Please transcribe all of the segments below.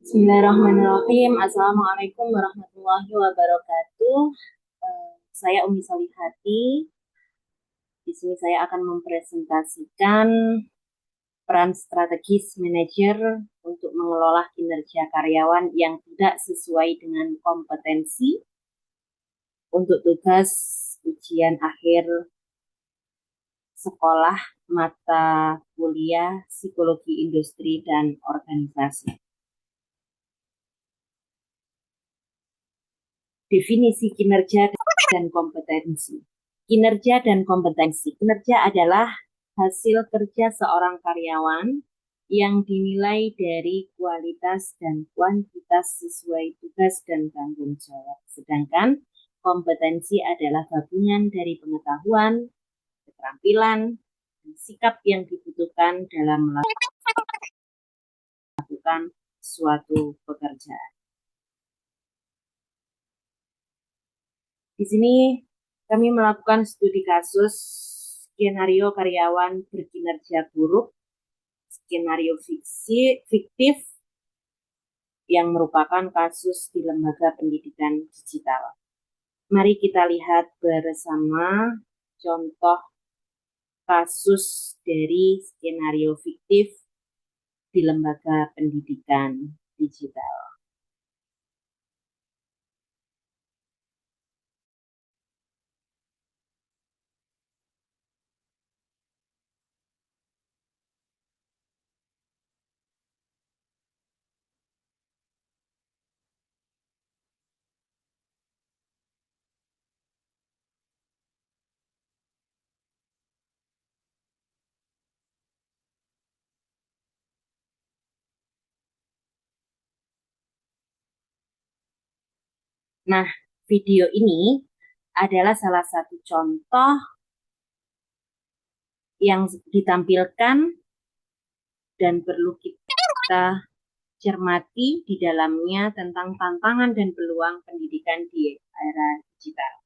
Bismillahirrahmanirrahim. Assalamualaikum warahmatullahi wabarakatuh. Saya Umi Solihati. Di sini saya akan mempresentasikan peran strategis manajer untuk mengelola kinerja karyawan yang tidak sesuai dengan kompetensi untuk tugas ujian akhir sekolah mata kuliah Psikologi Industri dan Organisasi. Definisi kinerja dan kompetensi. Kinerja dan kompetensi. Kinerja adalah hasil kerja seorang karyawan yang dinilai dari kualitas dan kuantitas sesuai tugas dan tanggung jawab. Sedangkan kompetensi adalah gabungan dari pengetahuan, keterampilan, dan sikap yang dibutuhkan dalam melakukan suatu pekerjaan. Di sini kami melakukan studi kasus skenario karyawan berkinerja buruk, skenario fiktif yang merupakan kasus di lembaga pendidikan digital. Mari kita lihat bersama contoh kasus dari skenario fiktif di lembaga pendidikan digital. Nah, video ini adalah salah satu contoh yang ditampilkan dan perlu kita cermati di dalamnya tentang tantangan dan peluang pendidikan di era digital.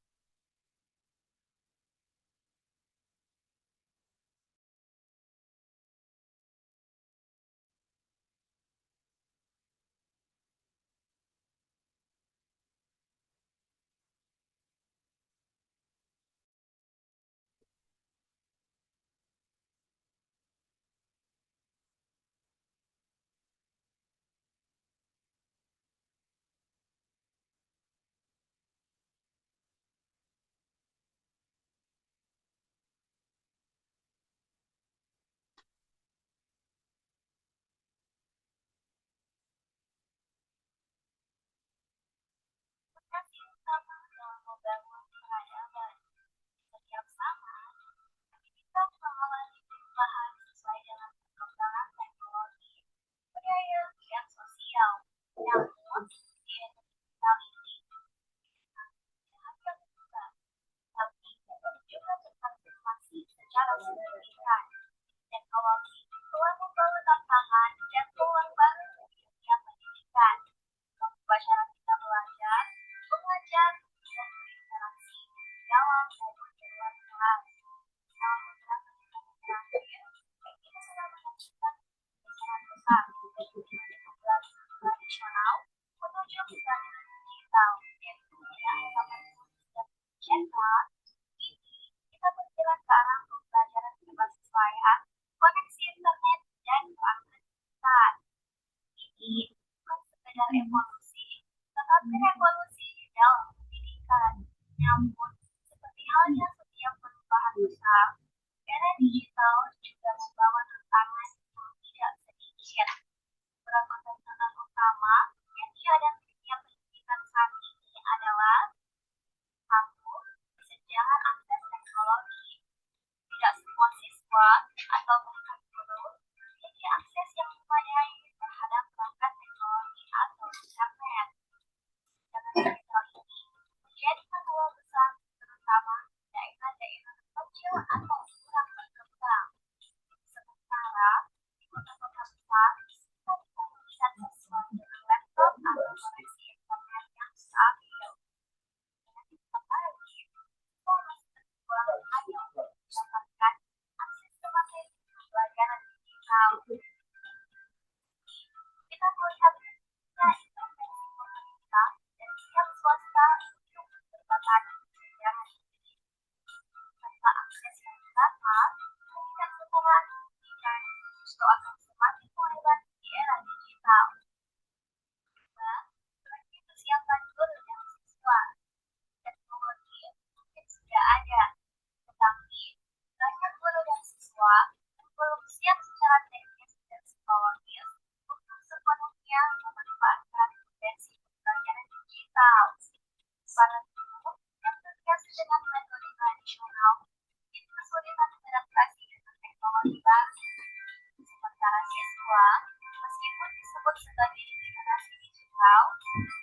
Para siswa, meskipun disebut sebagai generasi digital,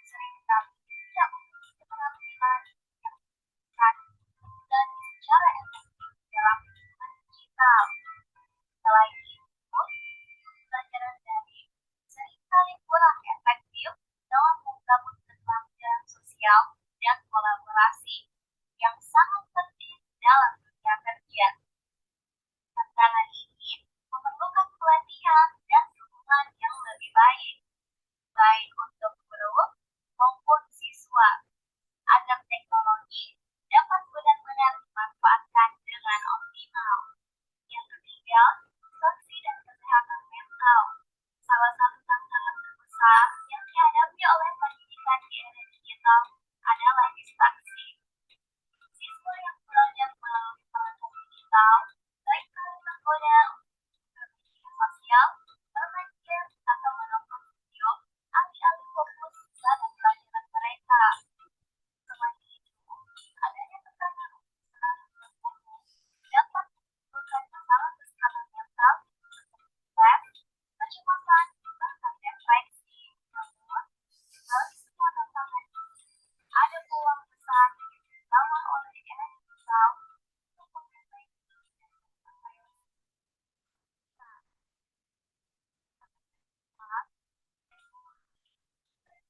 seringkali tidak memiliki keterampilan yang tepat dan secara efektif dalam lingkungan digital. Selain itu, pembelajaran daring seringkali kurang efektif dalam menggabungkan keterampilan sosial dan kolaborasi yang sangat penting dalam dunia kerja. Tantangan ini memerlukan pelatihan dan dukungan yang lebih baik, baik untuk guru maupun siswa, agar teknologi dapat benar-benar dimanfaatkan dengan optimal. Yang ketiga, sanksi dan kesehatan mental. Salah satu tantangan terbesar yang dihadapi oleh pendidikan di era digital adalah distraksi. Siswa yang belajar melalui perangkat digital seringkali tergoda untuk media sosial, bermain game, atau menonton video alih-alih fokus pada pelajaran mereka. Selain itu, adanya tekanan untuk selalu berfokus dapat menimbulkan masalah kesehatan mental seperti stres, kecemasan, bahkan depresi. Namun, dari semua tantangan ini, ada peluang besar yang dibawa oleh era digital untuk memperbaiki dan memperbaiki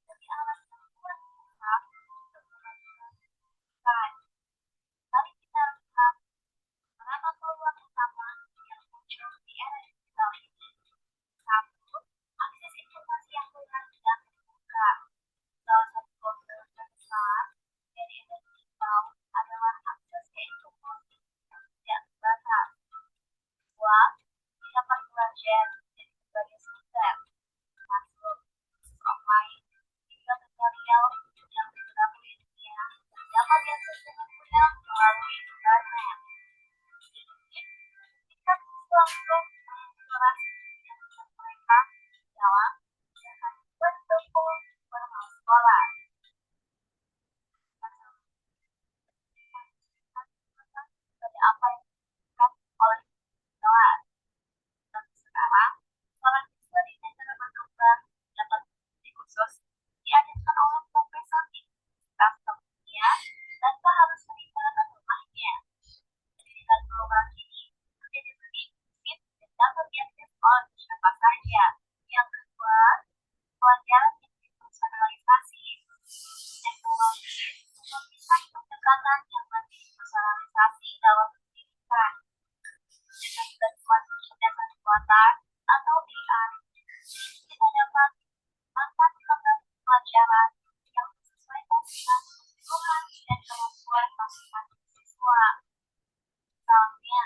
teknologi alat bantuan kita untuk kemajuan pendidikan. Mari kita lihat beberapa peluang utama yang muncul di era digital ini. Satu, akses informasi yang mudah dan terbuka. Salah satu keunggulan terbesar dari era digital adalah akses ke informasi yang tidak terbatas. Dua, dapat belajar dari berbagai sumber, termasuk kursus online, video tutorial, dan beberapa ilmiah dapat diakses dengan mudah melalui internet. Ini memungkinkan siswa untuk mengeksplorasi bidang minat mereka dalam dan bertemu formal sekolah. Pada apa yang dilakukan oleh kelas. Dan sekarang, seorang siswa di negara berkembang dapat mengikuti kursus diadakan oleh profesor di universitas dunia tanpa harus meninggalkan rumahnya. Pendidikan global ini menjadi lebih inklusif dan dapat diakses oleh siapa saja. Yang kedua, pelajaran yang dipersonalisasi. Teknologi memberikan pendekatan yang lebih personalisasi dalam pendidikan. Dengan bantuan kecerdasan buatan atau AI, kita dapat memanfaatkan pelajaran yang disesuaikan dengan kebutuhan dan kemampuan masing-masing siswa. Misalnya,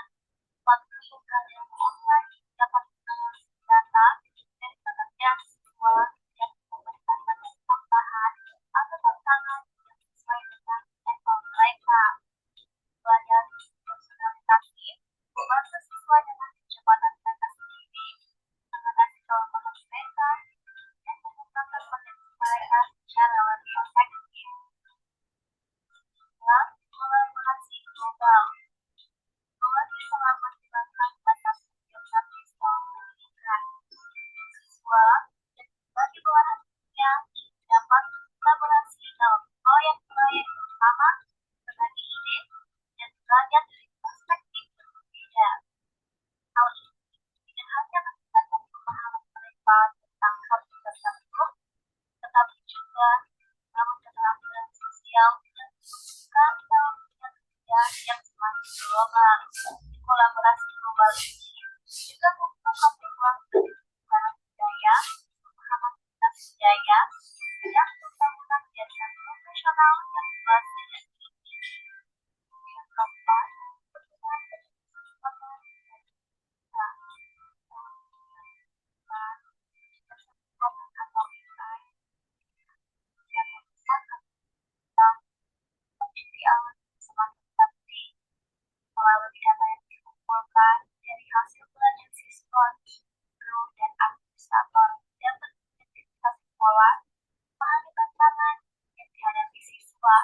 melalui pelajaran online dapat menganalisis data dari pekerjaan siswa dan memberikan materi tambahan atau tantangan yang sesuai dengan level mereka. Pelajaran personalisasi membantu siswa dengan kecepatan mereka sendiri, mengatasi kelemahan mereka, dan mengembangkan potensi mereka secara lebih efektif. Dengan kolaborasi global, teknologi telah menghilangkan batas geografis dalam pendidikan. Siswa dari berbagai belahan dunia dapat berkolaborasi dalam proyek-proyek bersama, berbagi ide, dan belajar dari perspektif berbeda. Hal ini tidak hanya meningkatkan pemahaman mereka tentang hal tertentu, tetapi juga membangun keterampilan sosial dan membutuhkan dalam dunia kerja yang semakin global. Kolaborasi global ini juga membuka peluang bagi penyebaran budaya, pemahaman lintas budaya, dan pembangunan jaringan profesional yang luas dan tinggi. Yang keempat, penggunaan kesempatan dan kita dalam pendidikan kesempatan atau AI yang membesarkan kita menjadi alat semakin penting. Melalui data yang dikumpulkan dari hasil belajar siswa, guru, dan administrator dapat mengidentifikasi pola, memahami tantangan yang dihadapi siswa,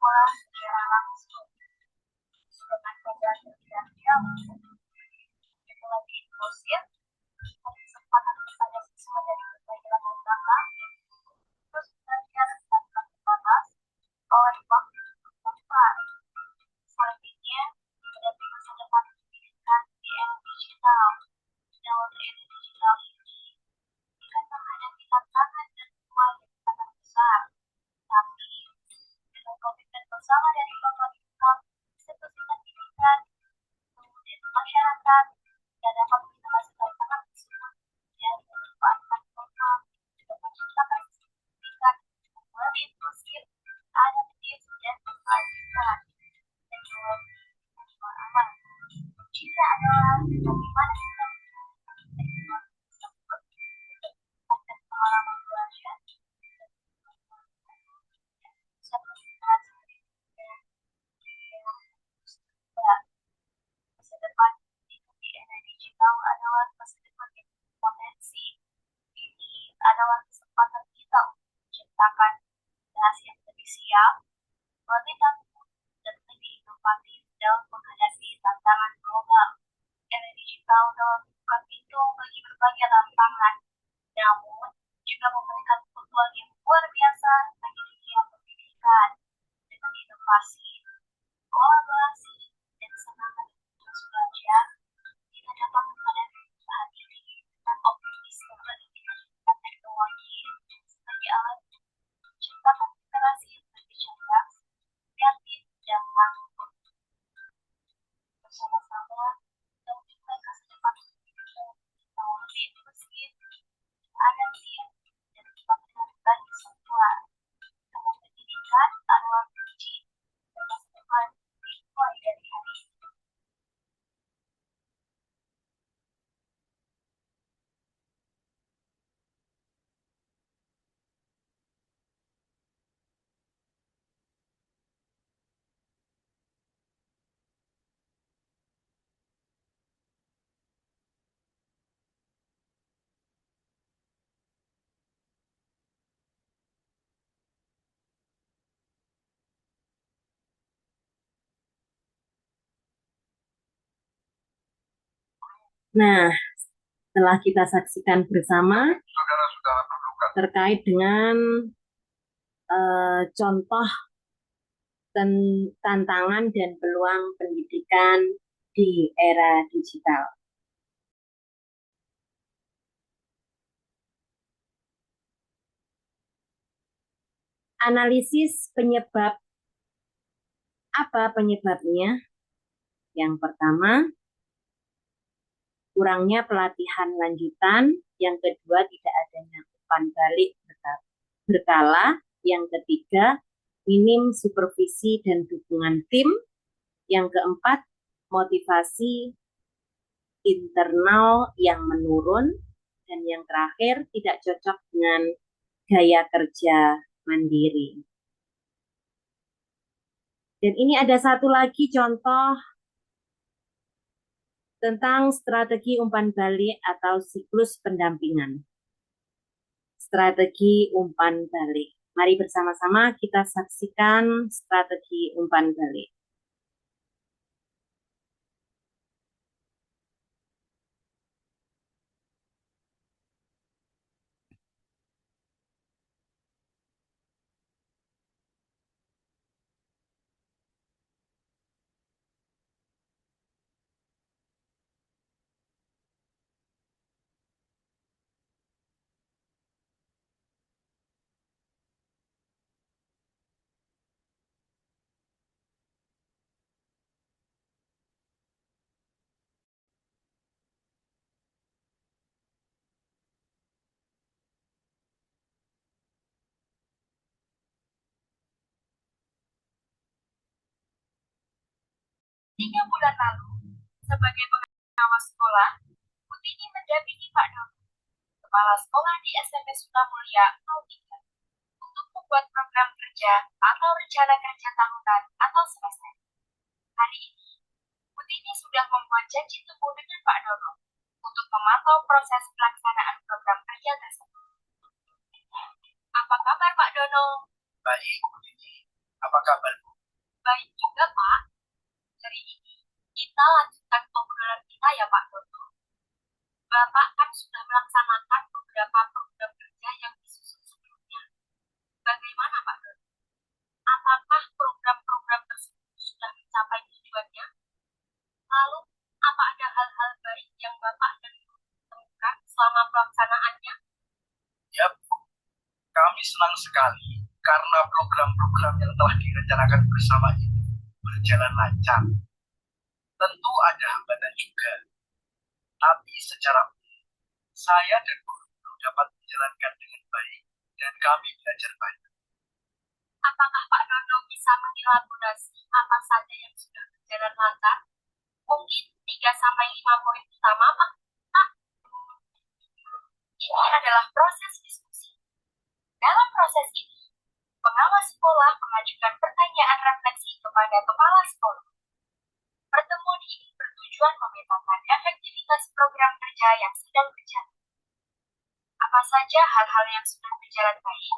sekolah secara langsung dengan pembelajaran jarak jauh itu lebih inklusif, kesempatan kepada siswa dari berbagai latar belakang, terus belajar tanpa terbatas oleh waktu dan tempat. Selanjutnya, menghadapi masa depan pendidikan di era digital. Dalam era digital ini, akan menghadapi tantangan dan peluang yang sangat besar. Tapi, dengan komitmen bersama dari pemerintah, institusi pendidikan, kemudian masyarakat, yang dapat menjelaskan tantangan tersebut dan memanfaatkan peluang untuk menciptakan sistem pendidikan yang lebih inklusif, adaptif, dan berkelanjutan. Teknologi dan juga aman. Kuncinya adalah bagaimana kita menggunakan teknologi tersebut untuk meningkatkan pengalaman belajar dan bisa berinteraksi dengan masa depan di era digital adalah masa depan yang berpotensi. Ini adalah kesempatan kita untuk menciptakan generasi yang lebih siap, lebih tangguh, dan lebih inovatif dalam menghadapi tantangan global. Era digital dalam membuka pintu bagi berbagai tantangan, namun juga memberikan peluang yang luar biasa bagi dunia pendidikan dengan inovasi, kolaborasi, dan semangat terus belajar. Kita dapat menghadapi perubahan ini dengan optimisme dan teknologi sebagai alat menciptakan generasi yang lebih cerdas, kreatif, dan tangguh. Bersama-sama, kita wujudkan masa depan yang lebih inklusif, adaptif, dan bermanfaat bagi semua. Karena pendidikan adalah kunci dan masa depan dimulai dari hari ini. Nah, setelah kita saksikan bersama terkait dengan contoh tantangan dan peluang pendidikan di era digital. Analisis penyebab, apa penyebabnya? Yang pertama, kurangnya pelatihan lanjutan. Yang kedua, tidak adanya umpan balik berkala. Yang ketiga, minim supervisi dan dukungan tim. Yang keempat, motivasi internal yang menurun. Dan yang terakhir, tidak cocok dengan gaya kerja mandiri. Dan ini ada satu lagi contoh tentang strategi umpan balik atau siklus pendampingan. Strategi umpan balik. Mari bersama-sama kita saksikan strategi umpan balik. Tiga bulan lalu, sebagai pengawas sekolah, Putini mendampingi Pak Dono, kepala sekolah di SMP Sukamulya 03, untuk membuat program kerja atau rencana kerja tahunan atau semester. Hari ini, Putini sudah membuat janji temu dengan Pak Dono untuk memantau proses pelaksanaan program kerja tersebut. Apa kabar Pak Dono? Baik, Putini. Apa kabar? Baik juga, Pak. Hari ini kita lanjutkan obrolan kita ya, Pak Dodo. Bapak kan sudah melaksanakan beberapa program kerja yang disusun sebelumnya. Bagaimana, Pak Dodo? Apakah program-program tersebut sudah mencapai tujuannya? Lalu, apa ada hal-hal baik yang Bapak dan Ibu temukan selama pelaksanaannya? Ya, Bu. Kami senang sekali karena program-program yang telah direncanakan bersama ini berjalan lancar. Tentu ada hambatan juga, tapi secara umum, saya dan guru dapat menjalankan dengan baik dan kami belajar banyak. Apakah Pak Dodo bisa mengelaborasi apa saja yang sudah berjalan lancar? Mungkin 3-5 poin utama, Pak. Ini adalah proses diskusi. Dalam proses ini, pengawas sekolah mengajukan pertanyaan refleksi kepada kepala sekolah. Pertemuan ini bertujuan memetakan efektivitas program kerja yang sedang berjalan. Apa saja hal-hal yang sudah berjalan baik,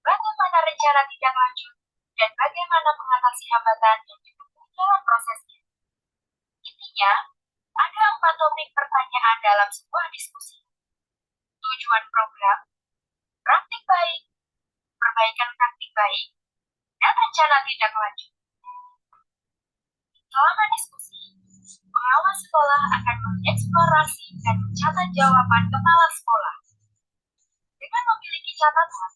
bagaimana rencana tindak lanjut, dan bagaimana mengatasi hambatan yang ditemui dalam prosesnya. Intinya, ada 4 topik pertanyaan dalam sebuah diskusi. Tujuan program, praktik baik, perbaikan praktik baik, dan rencana tindak lanjut. Selama diskusi, pengawas sekolah akan mengeksplorasi dan mencatat jawaban kepala sekolah. Dengan memiliki catatan,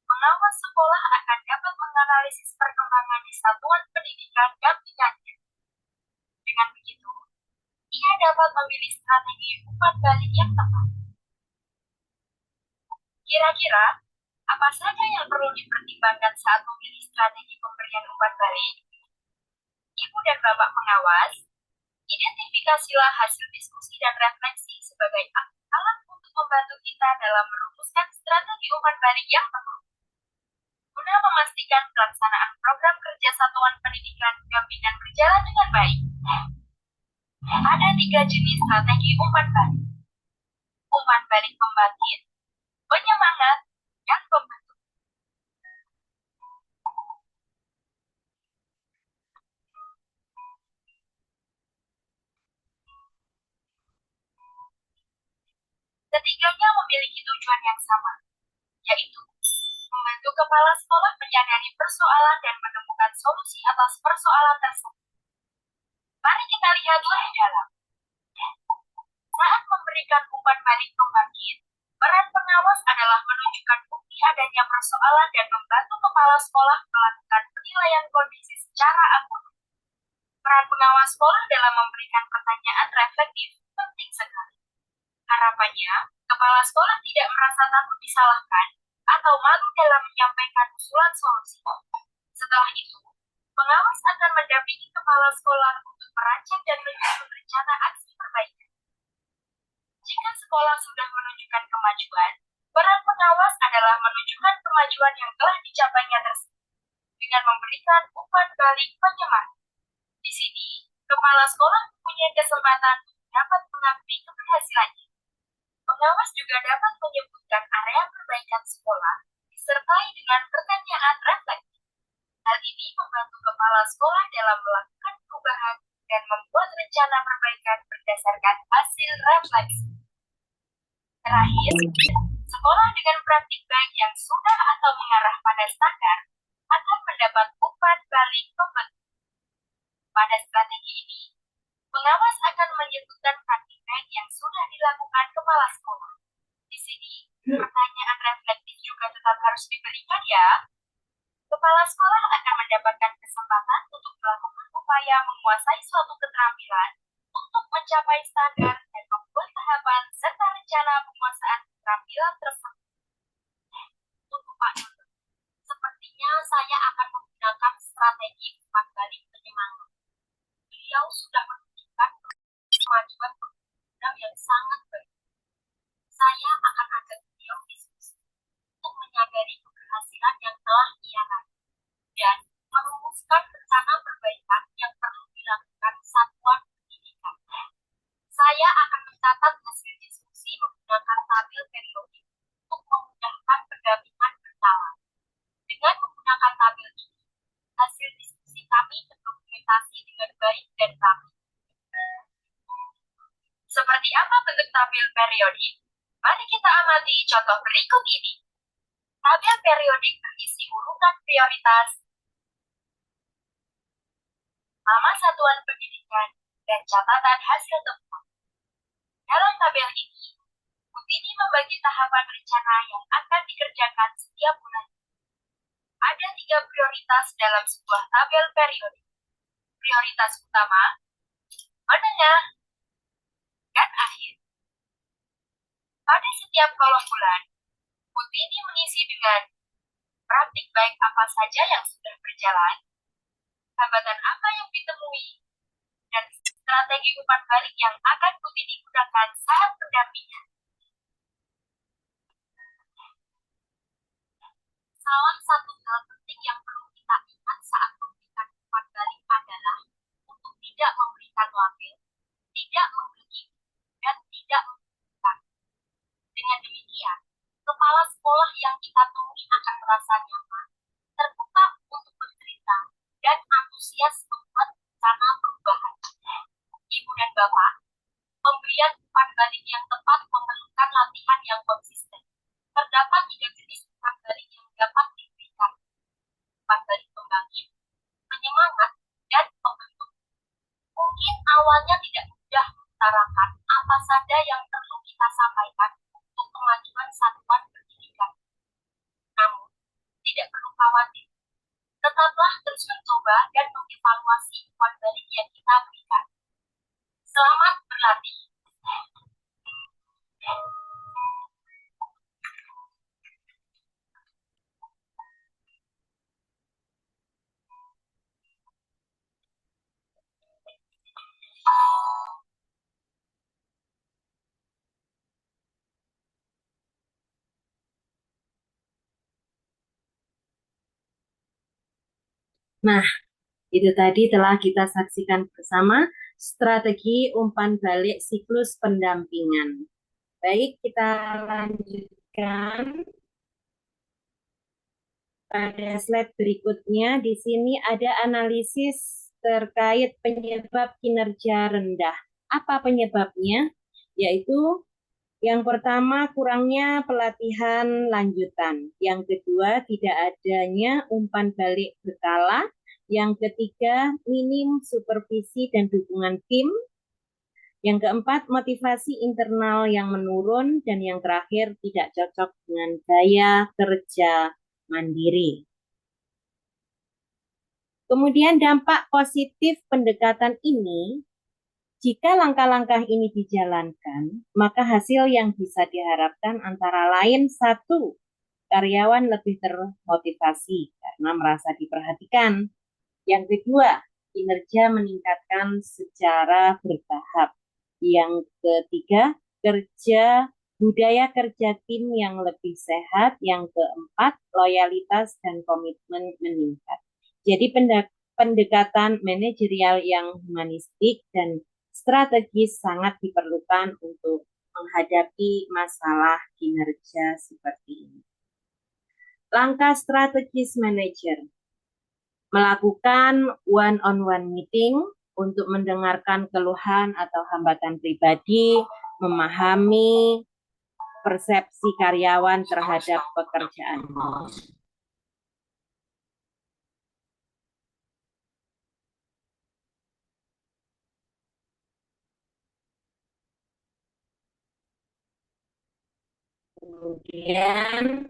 pengawas sekolah akan dapat menganalisis perkembangan di satuan pendidikan dan bidangnya. Dengan begitu, ia dapat memilih strategi umpan balik yang tepat. Kira-kira, apa saja yang perlu dipertimbangkan saat memilih strategi pemberian umpan balik? Ibu dan Bapak pengawas, identifikasilah hasil diskusi dan refleksi sebagai alat untuk membantu kita dalam merumuskan strategi umpan balik yang tepat. Guna memastikan pelaksanaan program kerja satuan pendidikan pendampingan berjalan dengan baik. Ada 3 jenis strategi umpan balik. Umpan balik pembangkit, penyemangat, dan pembentuk. Ketiganya memiliki tujuan yang sama, yaitu membantu kepala sekolah menyadari persoalan dan menemukan solusi atas persoalan tersebut. Mari kita lihat lebih dalam. Saat memberikan umpan balik pembangkit, peran pengawas adalah menunjukkan bukti adanya persoalan dan membantu kepala sekolah melakukan penilaian kondisi secara akurat. Peran pengawas sekolah dalam memberikan pertanyaan reflektif penting sekali. Harapannya, kepala sekolah tidak merasa takut disalahkan atau malu dalam menyampaikan usulan solusi. Setelah itu, pengawas akan mendampingi kepala sekolah untuk merancang dan menyusun rencana aksi perbaikan. Jika sekolah sudah menunjukkan kemajuan, peran pengawas adalah menunjukkan kemajuan yang telah dicapainya tersebut dengan memberikan umpan balik penyemangat. Di sini, kepala sekolah mempunyai kesempatan untuk dapat mengakui keberhasilannya. Pengawas juga dapat menyebutkan area perbaikan sekolah disertai dengan pertanyaan refleksi. Hal ini membantu kepala sekolah dalam melakukan perubahan dan membuat rencana perbaikan berdasarkan hasil refleksi. Terakhir, sekolah dengan praktik baik yang sudah atau mengarah pada standar akan mendapat umpan balik pembentuk. Pada strategi ini, pengawas akan menyebutkan praktik baik yang sudah dilakukan kepala sekolah. Di sini, pertanyaan reflektif juga tetap harus diberikan ya. Kepala sekolah akan mendapatkan kesempatan untuk melakukan upaya menguasai suatu keterampilan untuk mencapai standar dan membuat tahapan serta rencana penguasaan keterampilan tersebut. Untuk Pak Dodo, sepertinya saya akan menggunakan strategi umpan balik penyemangat. Beliau sudah menunjukkan kemajuan program yang sangat baik. Saya akan ajak beliau diskusi untuk menyadari keberhasilan yang telah ia raih dan merumuskan rencana perbaikan yang perlu dilakukan satuan pendidikan. Saya akan mencatat hasil diskusi menggunakan tabel periodik untuk memudahkan pendampingan berkala. Dengan menggunakan tabel ini, hasil diskusi kami Seperti apa bentuk tabel periodik? Mari kita amati contoh berikut ini. Tabel periodik berisi urutan prioritas, nama satuan pendidikan, dan catatan hasil temuan. Dalam tabel ini, Butini membagi tahapan rencana yang akan dikerjakan setiap bulan. Ada 3 prioritas dalam sebuah tabel periodik. Prioritas utama, menengah, dan akhir. Pada setiap kolom bulan, Butini mengisi dengan praktik baik apa saja yang sudah berjalan, hambatan apa yang ditemui, dan strategi umpan balik yang akan Butini gunakan saat pendampingan. Salah satu hal penting yang perlu kita ingat saat memberikan umpan balik adalah untuk tidak memberikan label, tidak memberi, dan tidak memberikan. Dengan demikian, kepala sekolah yang kita temui akan merasa nyaman, terbuka untuk bercerita, dan antusias membuat rencana perubahan. Ibu dan Bapak, pemberian umpan balik yang tepat memerlukan latihan yang konsisten. Terdapat 3 jenis umpan balik yang dapat diberikan. Umpan balik pembangkit, penyemangat, dan pembentuk. Mungkin awalnya tidak mudah mengutarakan apa saja yang perlu kita sampaikan untuk kemajuan satuan pendidikan. Namun, tidak perlu khawatir. Tetaplah terus mencoba dan mengevaluasi umpan balik yang kita berikan. Selamat berlatih. Nah, itu tadi telah kita saksikan bersama strategi umpan balik siklus pendampingan. Baik, kita lanjutkan pada slide berikutnya. Di sini ada analisis terkait penyebab kinerja rendah. Apa penyebabnya? Yaitu yang pertama, kurangnya pelatihan lanjutan. Yang kedua, tidak adanya umpan balik berkala. Yang ketiga, minim supervisi dan dukungan tim. Yang keempat, motivasi internal yang menurun. Dan yang terakhir, tidak cocok dengan gaya kerja mandiri. Kemudian dampak positif pendekatan ini, jika langkah-langkah ini dijalankan, maka hasil yang bisa diharapkan antara lain 1, karyawan lebih termotivasi karena merasa diperhatikan. Yang kedua, kinerja meningkatkan secara bertahap. Yang ketiga, budaya kerja tim yang lebih sehat. Yang keempat, loyalitas dan komitmen meningkat. Jadi pendekatan manajerial yang humanistik dan strategis sangat diperlukan untuk menghadapi masalah kinerja seperti ini. Langkah strategis manajer, melakukan one-on-one meeting untuk mendengarkan keluhan atau hambatan pribadi, memahami persepsi karyawan terhadap pekerjaan. Kemudian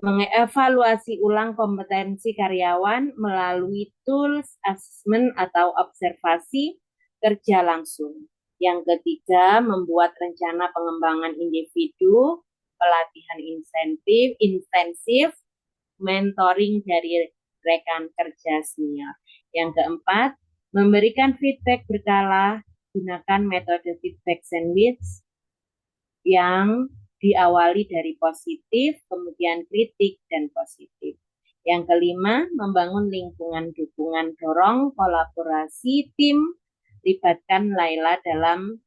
mengevaluasi ulang kompetensi karyawan melalui tools assessment atau observasi kerja langsung. Yang ketiga, membuat rencana pengembangan individu, pelatihan intensif, mentoring dari rekan kerja senior. Yang keempat, memberikan feedback berkala, gunakan metode feedback sandwich yang diawali dari positif, kemudian kritik, dan positif. Yang kelima, membangun lingkungan dukungan, dorong kolaborasi tim, libatkan Laila dalam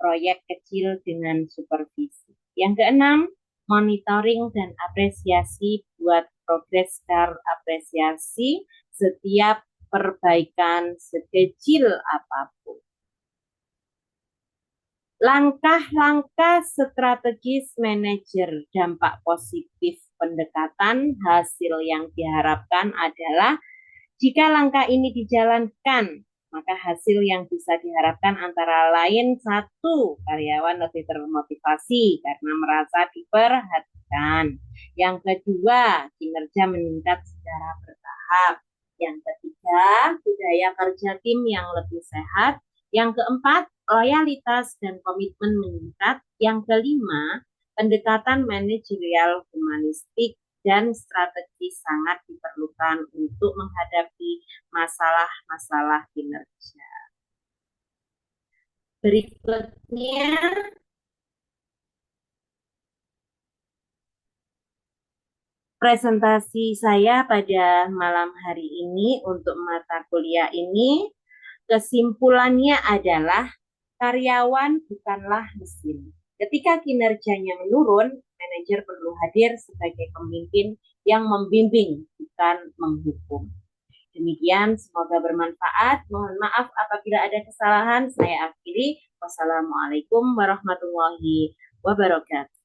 proyek kecil dengan supervisi. Yang keenam, monitoring dan apresiasi, buat progres car apresiasi setiap perbaikan sekecil apapun. Langkah-langkah strategis manajer dampak positif pendekatan hasil yang diharapkan adalah jika langkah ini dijalankan, maka hasil yang bisa diharapkan antara lain satu, karyawan lebih termotivasi karena merasa diperhatikan. Yang kedua, kinerja meningkat secara bertahap. Yang ketiga, budaya kerja tim yang lebih sehat. Yang keempat, loyalitas dan komitmen meningkat. Yang kelima, pendekatan manajerial humanistik dan strategi sangat diperlukan untuk menghadapi masalah-masalah kinerja. Berikutnya, presentasi saya pada malam hari ini untuk mata kuliah ini, kesimpulannya adalah karyawan bukanlah mesin. Ketika kinerjanya menurun, manajer perlu hadir sebagai pemimpin yang membimbing, bukan menghukum. Demikian, semoga bermanfaat. Mohon maaf apabila ada kesalahan. Saya akhiri. Wassalamualaikum warahmatullahi wabarakatuh.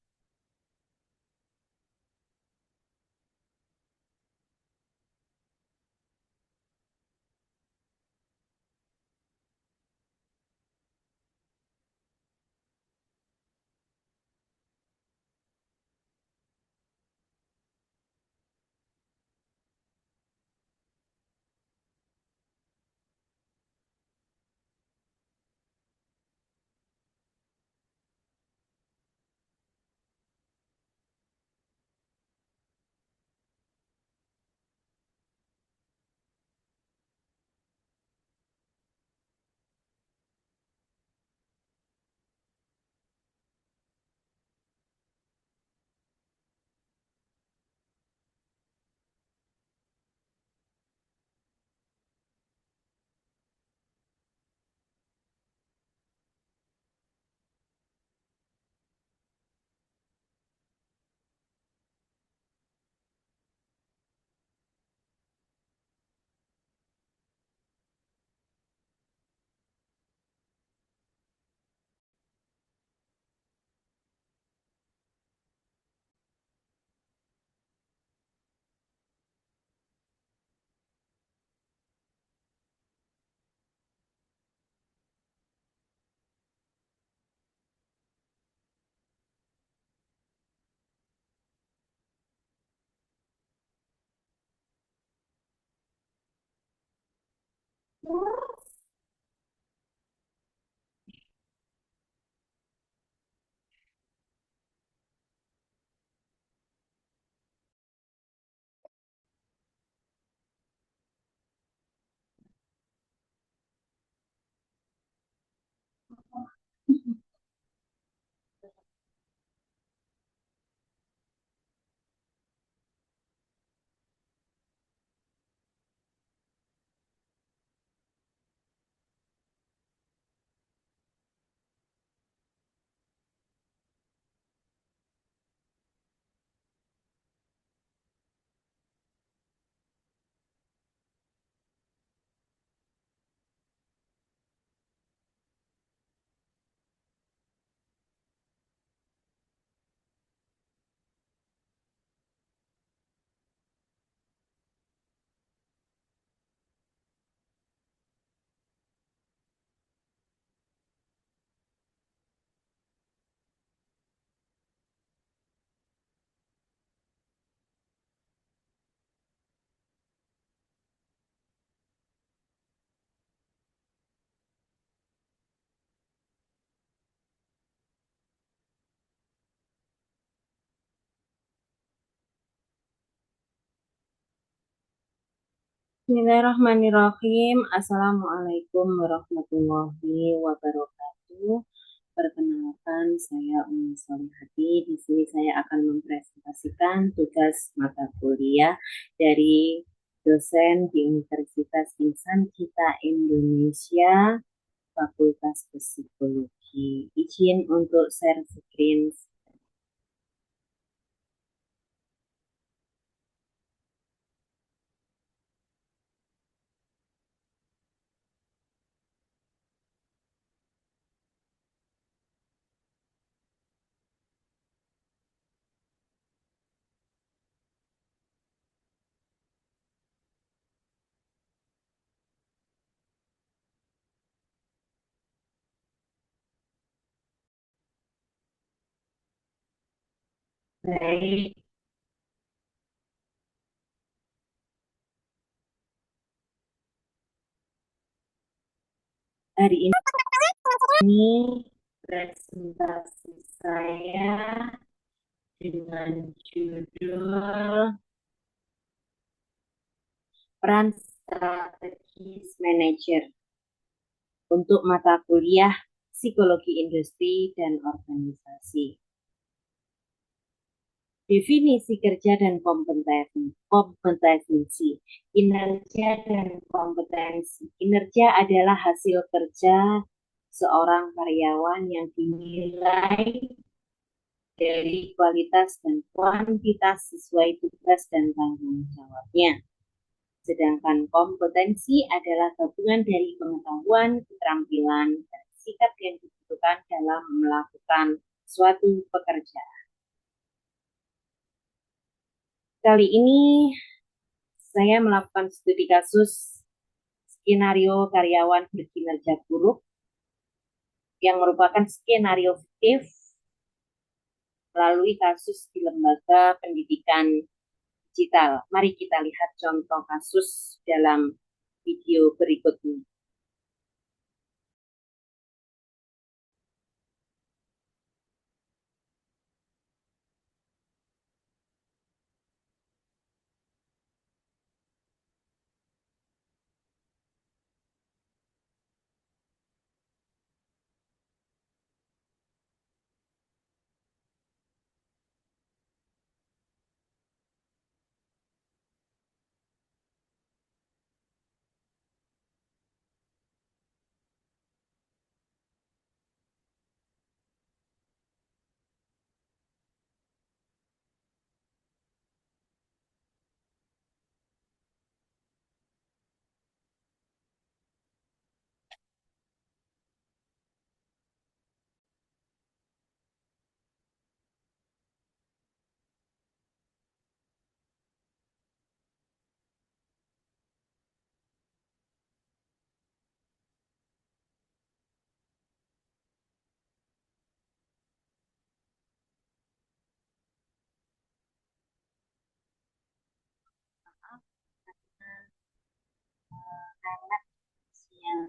Bismillahirrahmanirrahim. Assalamualaikum warahmatullahi wabarakatuh. Perkenalkan, saya Umi Solihati. Di sini saya akan mempresentasikan tugas mata kuliah dari dosen di Universitas Insan Cita Indonesia, Fakultas Psikologi. Izin untuk share screen. Baik, hari ini presentasi saya dengan judul Peran Strategis Manajer untuk mata kuliah Psikologi Industri dan Organisasi. Definisi kerja dan kompetensi, kinerja dan kompetensi. Kinerja adalah hasil kerja seorang karyawan yang dinilai dari kualitas dan kuantitas sesuai tugas dan tanggung jawabnya. Sedangkan kompetensi adalah gabungan dari pengetahuan, keterampilan, dan sikap yang dibutuhkan dalam melakukan suatu pekerjaan. Kali ini saya melakukan studi kasus skenario karyawan berkinerja buruk yang merupakan skenario fiktif melalui kasus di lembaga pendidikan digital. Mari kita lihat contoh kasus dalam video berikut ini. Karena siang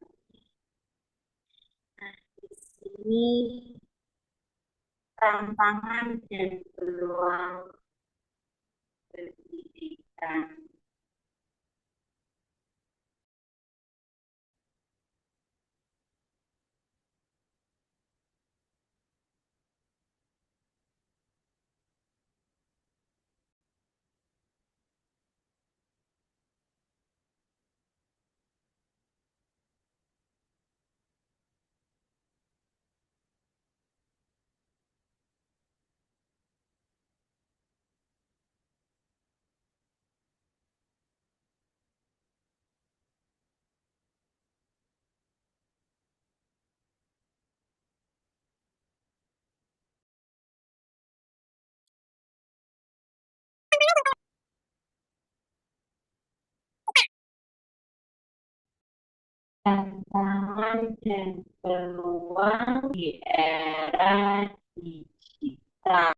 di sini tantangan dan peluang pendidikan. Tantangan dan peluang di era digital.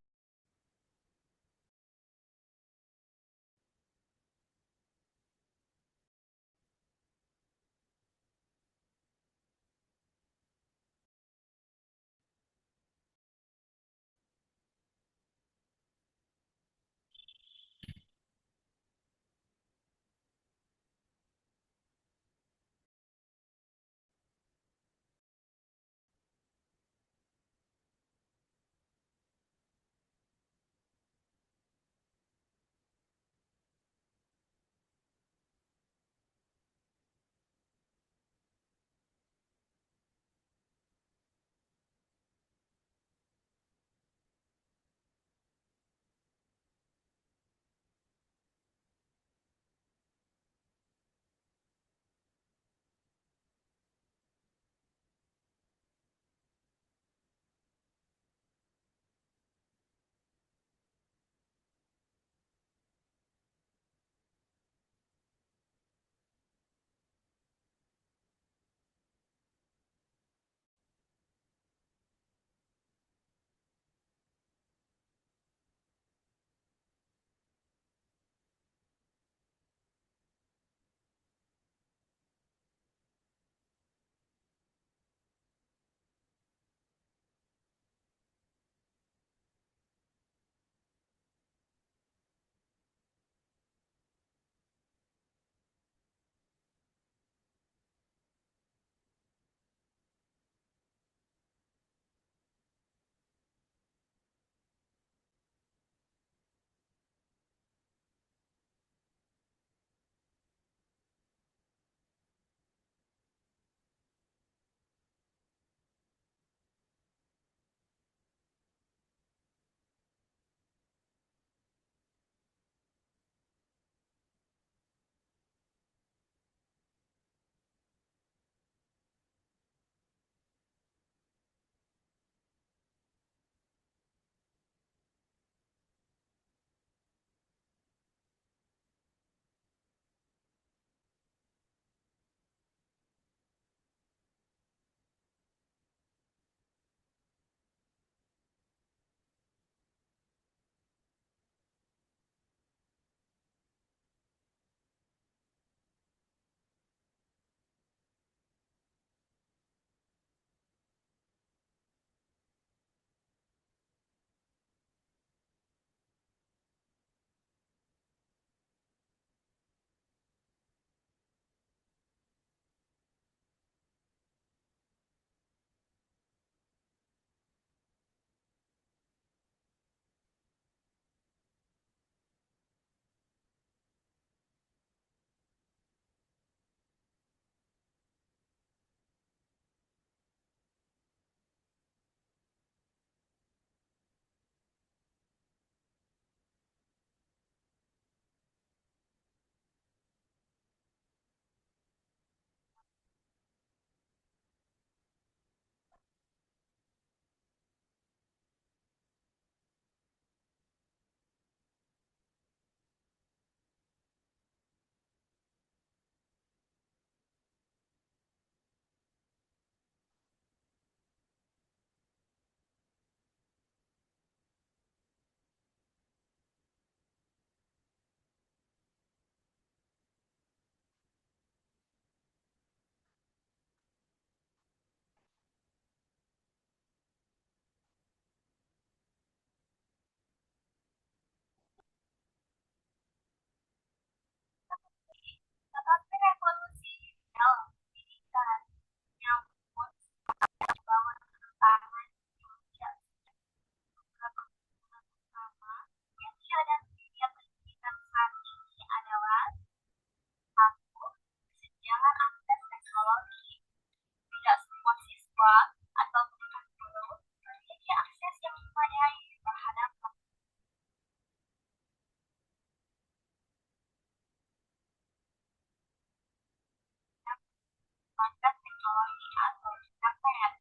mengembangkan teknologi atau internet.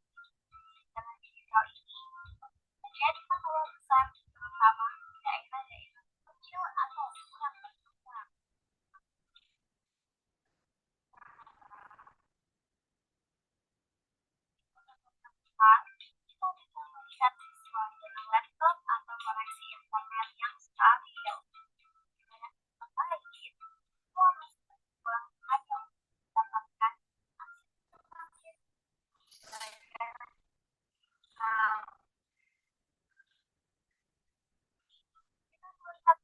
Dengan digital ini menjadi masalah besar terutama di daerah-daerah kecil atau kurang berkembang. Kita bisa melihat siswa dengan laptop atau koneksi internet yang stabil. Dengan kata lain, semua mahasiswa hanya mendapatkan akses informasi digital. Kita melihat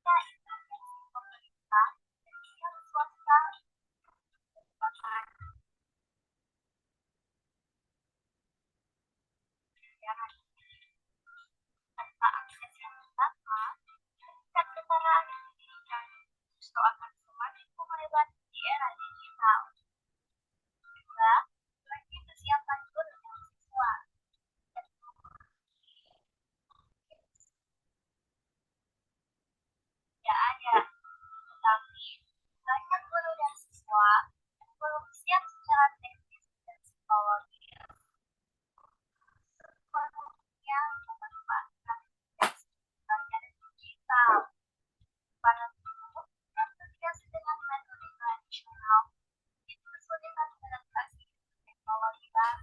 intervensi pemerintah dan pihak swasta merupakan kebijakan tanpa akses yang sama, tingkat kesetaraan yang diberikan justru akan semakin melebar di era digital. Juga, bagi kesiapan guru dan siswa. Tidak ada, tetapi banyak guru dan siswa yang belum siap secara teknis dan psikologis sepenuhnya memanfaatkan belajar digital. Para guru yang terbiasa dengan metode tradisional itu kesulitan beradaptasi teknologi baru.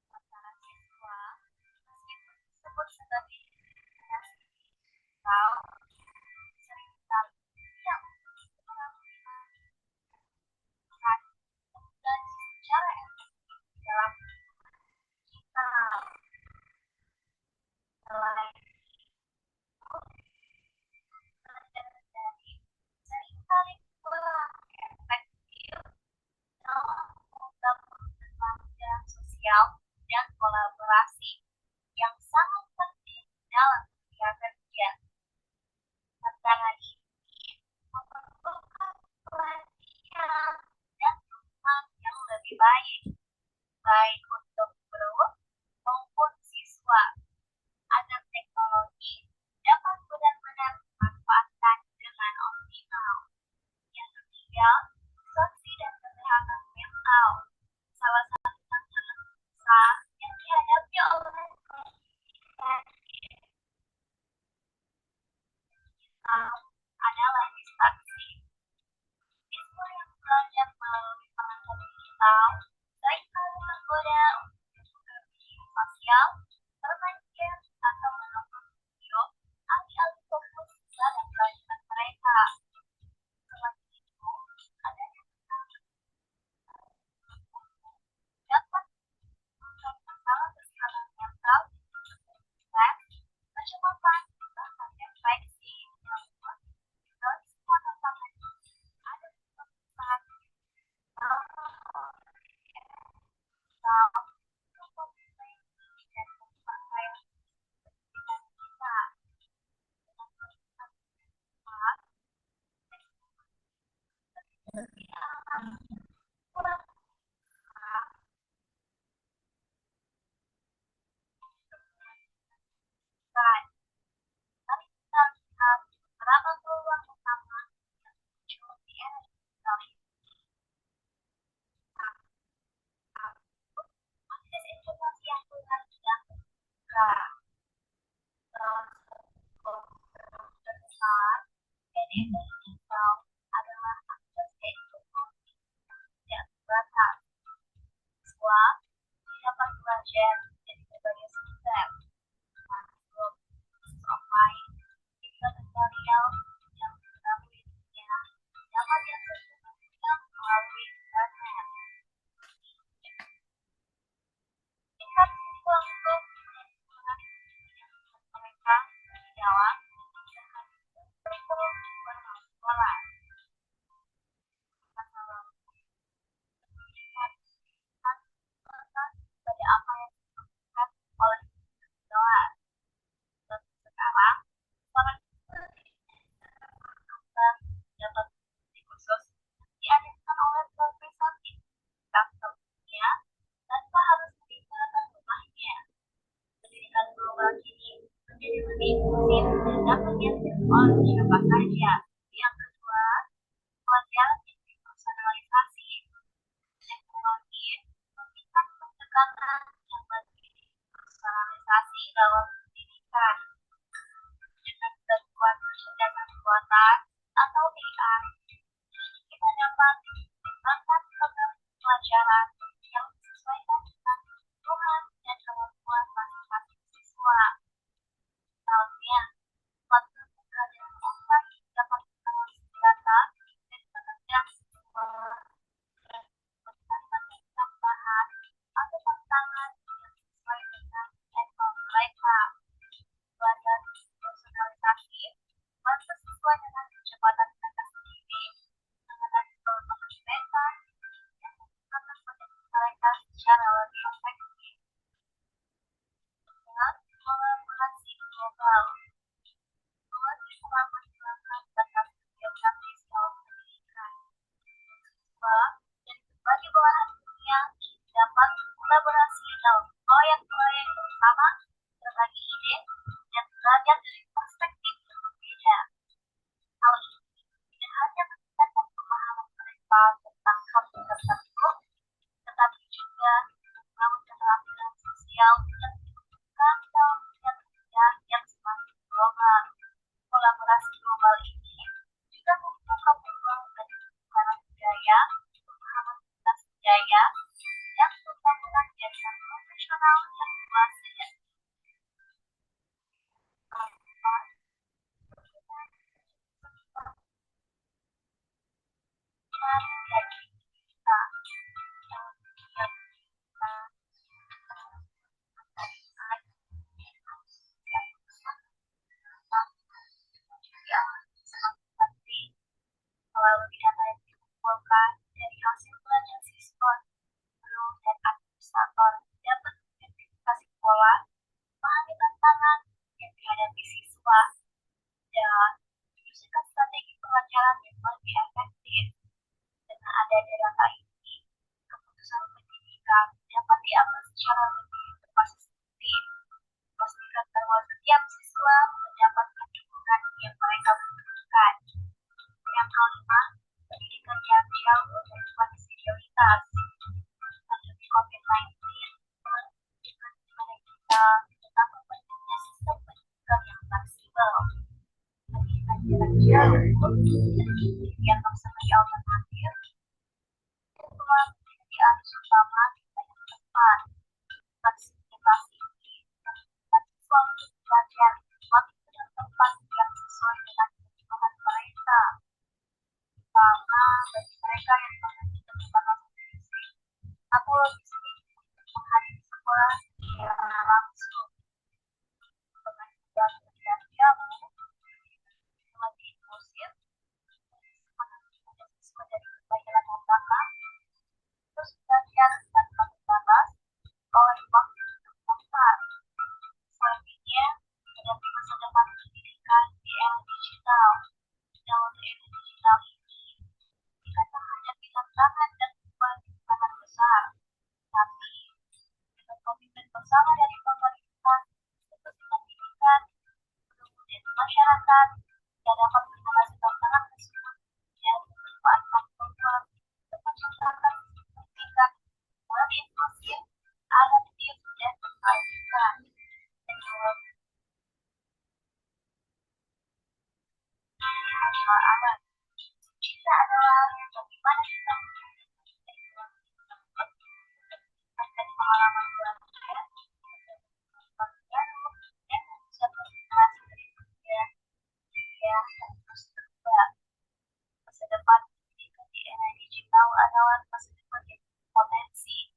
Sementara siswa, meskipun disebut sebagai generasi digital, seringkali tidak memiliki keterampilan dan secara efektif dalam digital. Selain itu, belajar dari seringkali kurang efektif dalam membangun keterampilan sosial dan kolaborasi yang sangat penting dalam dunia kerja. Antara ini memerlukan pelatihan dan dukungan yang lebih baik untuk guru maupun siswa, agar teknologi dapat benar-benar dimanfaatkan dengan optimal. Yang ketiga, isolasi dan kesehatan mental. Salah satu tantangan besar yang dihadapi oleh pendidikan digital adalah distraksi. Siswa yang belajar melalui perangkat digital seringkali menggoda untuk bermedia sosial, bermain game, atau menonton video alih-alih fokus pada pelajaran mereka. Selain itu, adanya tekanan dapat menimbulkan masalah kesehatan mental seperti stres, kecemasan, bahkan depresi yang membuat dari semua tantangan ini ada keputusan untuk memperbaiki dan memperkaya pendidikan kita dengan melihat manfaat kurang baik. Mari kita lihat beberapa peluang utama yang muncul di era digital ini. Akses informasi yang mudah dan terbuka. Terbesar dari digital adalah akses ke informasi yang tidak terbatas. Siswa dapat belajar dari berbagai sumber, termasuk kursus online, video tutorial, yang mengetahui dunia dapat diakses dengan mudah melalui internet. Tingkat siswa untuk mengakses yang mereka di dalam dengan kurikulum bermanfaat. Masalah pendidikan pada apa yang dilakukan oleh kelas. Dan sekarang, para dapat di khusus diadakan oleh profesor di kantornya tanpa harus meninggalkan rumahnya. Pendidikan global kini menjadi lebih inklusif dan dapat diakses oleh siapa saja. Yang kedua, pelajaran yang dipersonalisasi. tantangan yang bagi personalisasi dalam pendidikan dengan bantuan kecerdasan buatan atau AI. Kita dapat mengembangkan program pelajaran yang disesuaikan dengan kebutuhan dan kemampuan masing-masing siswa. Misalnya, platform pembelajaran online dapat mengawasi data dan menunjang siswa dan memberikan materi tambahan atau tantangan yang sesuai dengan level mereka. Belajar personalisasi membantu siswa dengan kecepatan mereka sendiri, mengenali kelemahan mereka, dan mengembangkan potensi mereka secara lebih efektif. Dengan kolaborasi global, semua bisa mengembangkan batas geografis dalam pendidikan. Siswa dari berbagai belahan dunia dapat berkolaborasi dalam proyek-proyek bersama, berbagi ide, dan belajar dari perspektif yang berbeda. Hal ini tidak hanya meningkatkan pemahaman mereka tentang hal tertentu, tetapi juga membangun keterampilan sosial yang dibutuhkan dalam dunia kerja yang semakin global. Kolaborasi global ini juga membuka peluang bagi pertukaran budaya, pemahaman lintas budaya, dan pembangunan jaringan profesional yang luas dan melalui data yang dikumpulkan dari hasil belajar siswa, guru, dan administrator dapat mengidentifikasi pola, memahami tantangan yang dihadapi siswa, dan menyusun strategi pelajaran yang lebih efektif. Dengan adanya data ini, keputusan pendidikan dapat diambil secara lebih berbasis memastikan bahwa setiap siswa mendapatkan dukungan yang mereka butuhkan. Yang kelima, pendidikan jarak jauh menjadi kondisi prioritas. Pandemi COVID-19 menunjukkan kepada kita betapa pentingnya sistem pendidikan yang fleksibel. Pendidikan jarak jauh yang sebagai alternatif telah menjadi arus utama di banyak tempat. Fleksibilitas ini memungkinkan siswa untuk belajar di waktu dan tempat yang sesuai dengan kebutuhan mereka, terutama bagi mereka yang memiliki keterbatasan fisik atau lebih sedikit untuk menghadiri sekolah secara langsung. Dengan belajar jarak jauh lebih inklusif, menjadi siswa dari berbagai latar belakang, terus belajar tanpa terbatas oleh waktu dan tempat. Selanjutnya, menghadapi masa depan pendidikan di era digital. Dalam era digital ini, kita menghadapi tantangan dan beban yang sangat besar. Tapi, dengan komitmen bersama dari pemerintah, institusi pendidikan, guru, dan masyarakat, kita dapat mengatasi tantangan tersebut dan memanfaatkan program untuk menciptakan sistem pendidikan lebih inklusif, adaptif, dan berkelanjutan. Teknologi adalah alat. Kita adalah bagaimana kita menggunakan teknologi tersebut meningkatkan pengalaman belajar, pengetahuan baru, dan mengusahakan generasi berikutnya dan terus berkembang. Masa depan pendidikan di era digital adalah masa depan yang berpotensi.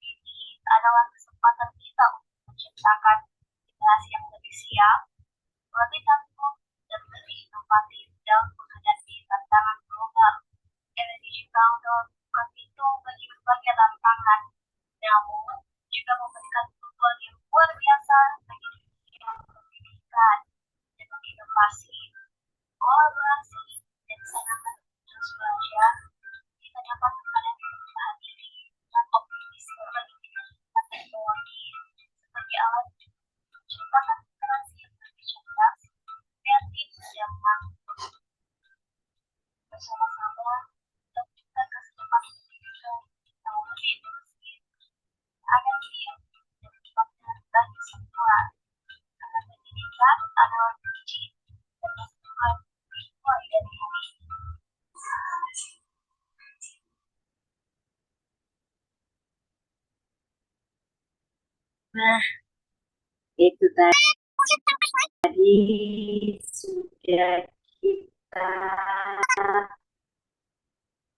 Ini adalah kesempatan kita untuk menciptakan generasi yang lebih siap, lebih tangguh, dan lebih inovatif dalam menghadapi tantangan global. Era digital dalam bukan pintu bagi berbagai tantangan, namun juga memberikan peluang yang luar biasa bagi dunia pendidikan dengan inovasi, kolaborasi, dan semangat terus belajar. Kita dapat menghadapi perubahan ini dengan optimisme menggunakan teknologi sebagai alat untuk menciptakan generasi yang lebih cerdas, kreatif, dan tangguh. Bersama-sama, kita menciptakan masa depan pendidikan yang lebih inklusif, Nah, itu tadi sudah kita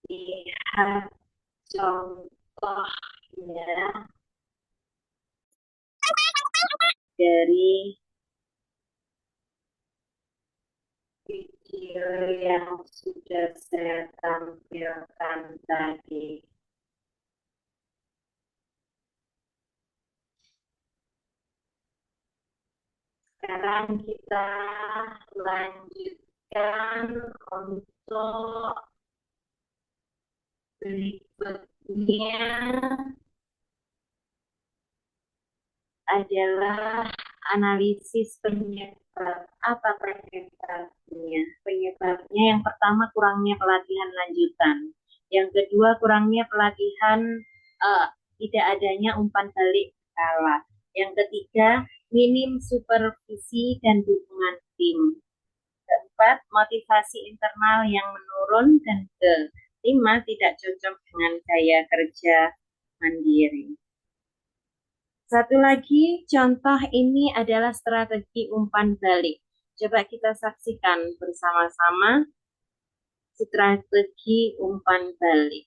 lihat contohnya dari video yang sudah saya tampilkan tadi. Sekarang kita lanjutkan untuk berikutnya adalah analisis penyebab. Apa penyebabnya? Penyebabnya yang pertama kurangnya pelatihan lanjutan. Yang kedua kurangnya pelatihan tidak adanya umpan balik skala. Yang ketiga minim supervisi dan dukungan tim. Keempat, motivasi internal yang menurun. Dan kelima, tidak cocok dengan gaya kerja mandiri. Satu lagi contoh ini adalah strategi umpan balik. Coba kita saksikan bersama-sama strategi umpan balik.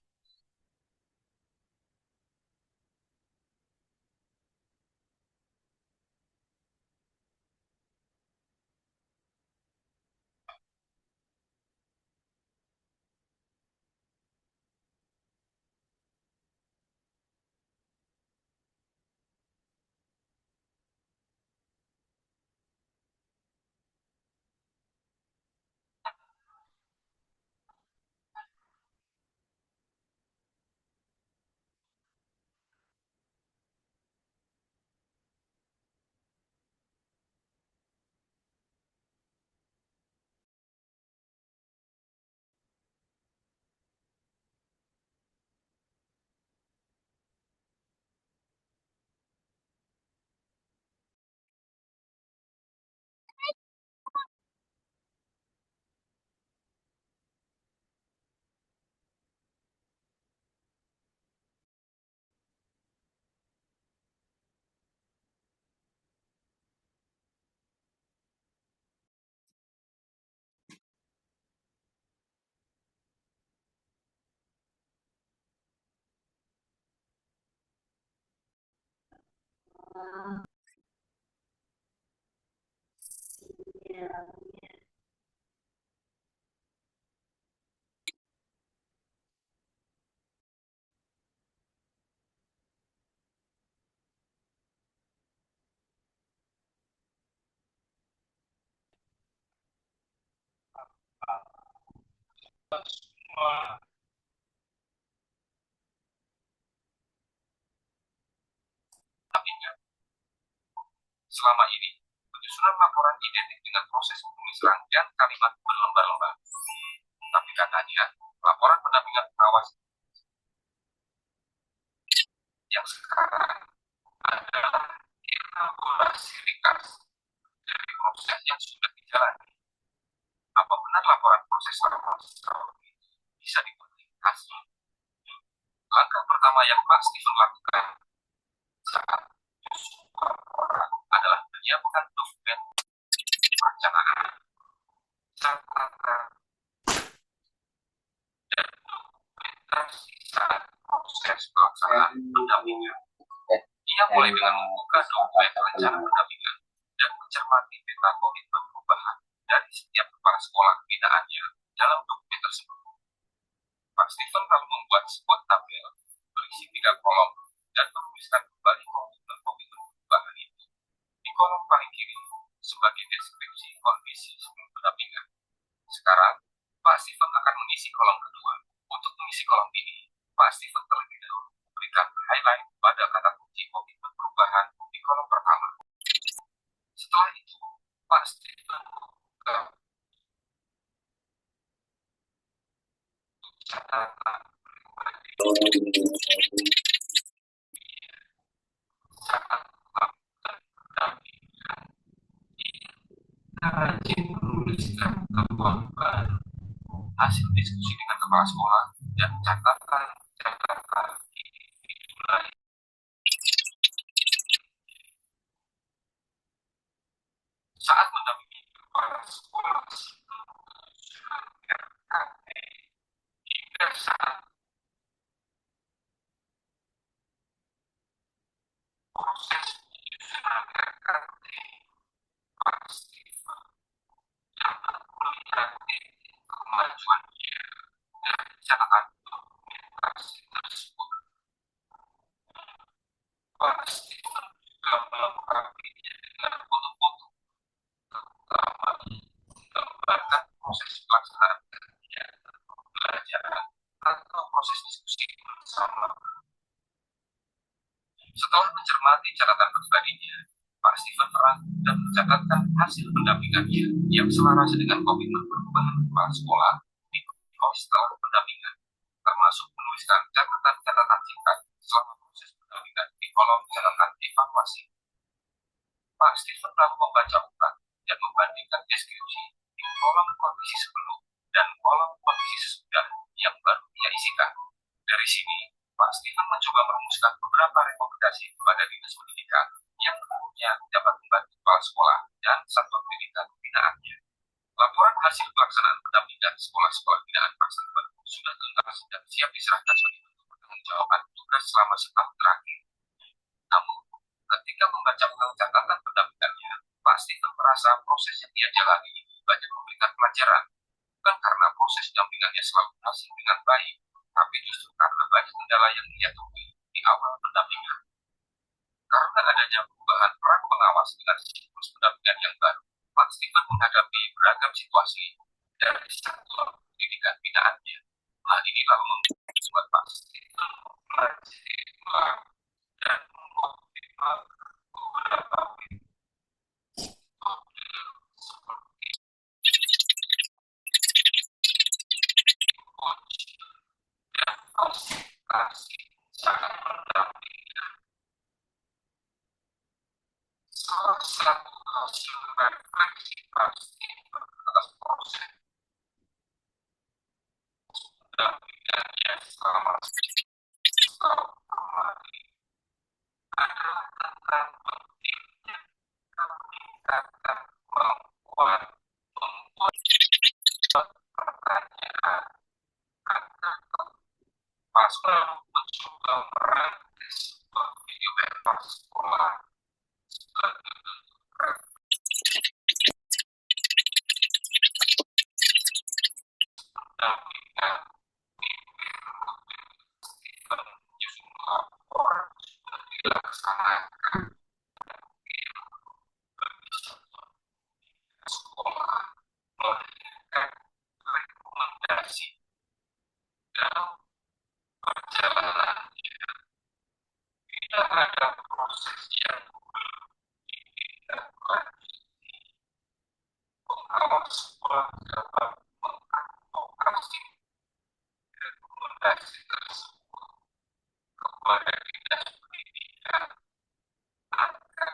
Selama ini, penyusunan laporan identik dengan proses menulis rangkaian kalimat berlembar-lembar. Tapi katanya, laporan pendampingan pengawas yang sekarang adalah elaborasi ringkas dari proses yang sudah dijalani. Apa benar laporan proses bisa dimodifikasi? Langkah pertama yang Pak Steven lakukan saat menyusun laporan adalah menyiapkan dokumen perencanaan, catatan, dan dokumentasi saat proses pelaksanaan pendampingan. Ia mulai dengan membuka dokumen rencana pendampingan dan mencermati peta komitmen perubahan dari setiap kepala sekolah pembinaannya dalam dokumen tersebut. Pak Steven lalu membuat sebuah tabel berisi 3 kolom dan menuliskan kembali komitmen perubahan itu di kolom paling kiri sebagai deskripsi kondisi sebelum pendampingan. Sekarang, Pak Steven akan mengisi kolom kedua. Untuk mengisi kolom ini, Pak Steven terlebih dahulu memberikan highlight pada kata kunci komitmen perubahan di kolom pertama. Setelah itu, Pak Steven membuka catatan saat melakukan pendampingan. Ia rajin menuliskan temuan baru, hasil diskusi dengan kepala sekolah, dan catatan individu lain. saat proses penyusunan RKT pasti yang melihat kemajuan dia dan rencanakan dokumentasi tersebut pasti juga melengkapi dengan foto-foto terutama menggambarkan proses pelaksanaan kegiatan pembelajaran atau proses diskusi bersama. Setelah mencermati catatan pribadinya, Pak Stephen merangkum dan mencatatkan hasil pendampingannya yang selaras dengan komitmen perubahan kepala sekolah di hostel pendampingan, termasuk menuliskan catatan-catatan singkat selama proses pendampingan di kolom catatan evaluasi. Pak Stephen lalu membaca ulang dan membandingkan deskripsi di kolom kondisi sebelum dan kolom kondisi sesudah yang baru ia isikan. Dari sini, Pak Stephen mencoba merumuskan beberapa rekomendasi kepada dinas pendidikan yang menurutnya dapat membantu kepala sekolah dan satuan pendidikan pembinaannya. Laporan hasil pelaksanaan pendampingan sekolah-sekolah binaan Pak Stephen sudah tuntas dan siap diserahkan sebagai bentuk pertanggungjawaban tugas selama setahun terakhir. Namun, ketika membaca ulang catatan pendampingannya, Pak Stephen merasa proses yang ia jalani banyak memberikan pelajaran, bukan karena proses dampingannya selalu berhasil dengan baik, tapi justru karena banyak kendala yang ia temui di awal pendampingan. Karena adanya perubahan peran pengawas dengan siklus pendampingan yang baru, Pak Stephen menghadapi beragam situasi dari satuan pendidikan binaannya. Hal ini lalu membuat Pak Stephen mempelajari ulang dan mengoptimalkan beberapa metode seperti coach dan fasilitasi saat pendampingan. Salah satu hasil refleksi Pak Stephen atas proses pendampingannya selama setahun kemarin adalah tentang pentingnya meningkatkan kemampuan membuat pertanyaan karena pas lalu mencoba merangkai sebuah video evaluasi sekolah sebagai bentuk pendampingan dan menyusun laporan sudah dilaksanakan bagi satuan sekolah melahirkan rekomendasi dalam perjalanannya. Tidak ada proses yang ditindaklanjuti. Pengawas sekolah dapat mengadvokasi rekomendasi tersebut kepada dinas pendidikan agar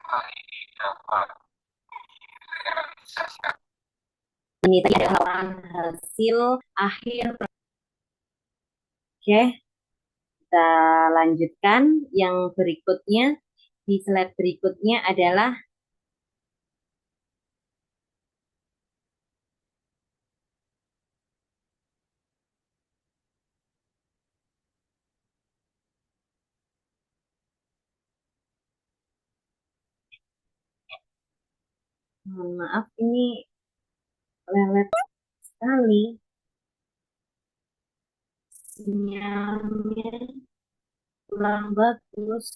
hal ini dapat direalisasikan. Ini tadi adalah laporan hasil akhir. Oke, kita lanjutkan. Yang berikutnya, di slide berikutnya adalah mohon maaf ini lelet sekali sinyalnya, kurang bagus.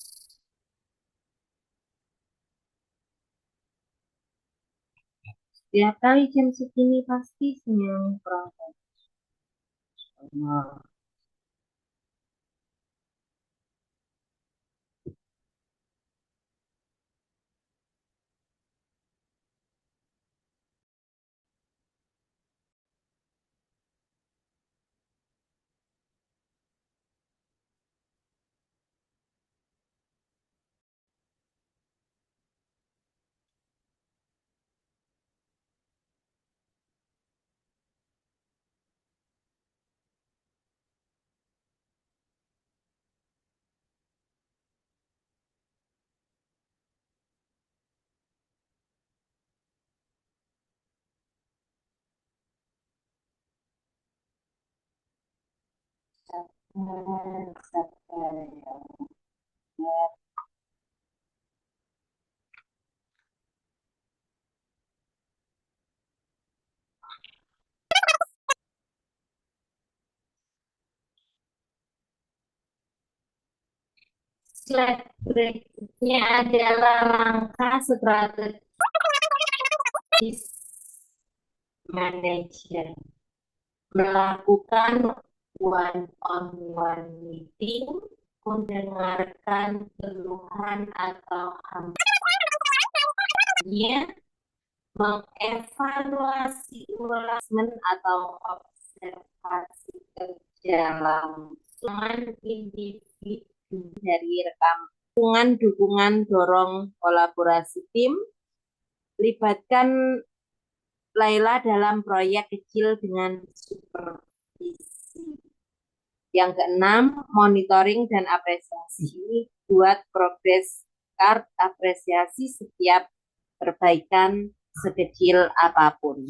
Setiap kali jam segini pasti sinyalnya kurang bagus. Nah, Slide berikutnya adalah langkah strategis manajer. Melakukan one-on-one meeting, mendengarkan keluhan atau hambatan, mengevaluasi ulang atau observasi kerja langsung individu dari rekam dukungan dorong kolaborasi tim, libatkan Laila dalam proyek kecil dengan supervisi. Yang keenam, monitoring dan apresiasi. Buat progres card apresiasi setiap perbaikan sekecil apapun.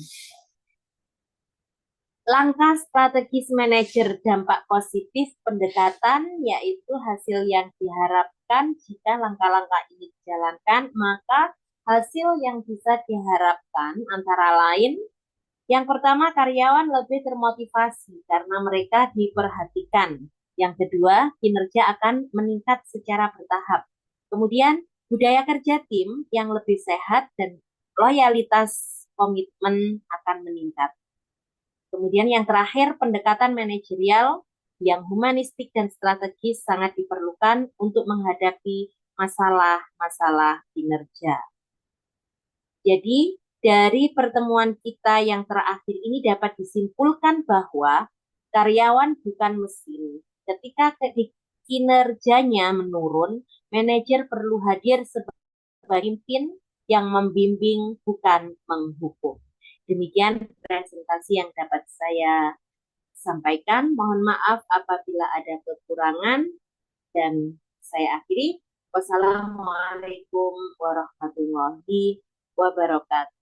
Langkah strategis manajer dampak positif pendekatan yaitu hasil yang diharapkan jika langkah-langkah ini dijalankan, maka hasil yang bisa diharapkan antara lain yang pertama, karyawan lebih termotivasi karena mereka diperhatikan. Yang kedua, kinerja akan meningkat secara bertahap. Kemudian, budaya kerja tim yang lebih sehat dan loyalitas komitmen akan meningkat. Kemudian yang terakhir, pendekatan manajerial yang humanistik dan strategis sangat diperlukan untuk menghadapi masalah-masalah kinerja. Jadi, dari pertemuan kita yang terakhir ini dapat disimpulkan bahwa karyawan bukan mesin. Ketika kinerjanya menurun, manajer perlu hadir sebagai pemimpin yang membimbing, bukan menghukum. Demikian presentasi yang dapat saya sampaikan. Mohon maaf apabila ada kekurangan dan saya akhiri. Wassalamualaikum warahmatullahi wabarakatuh.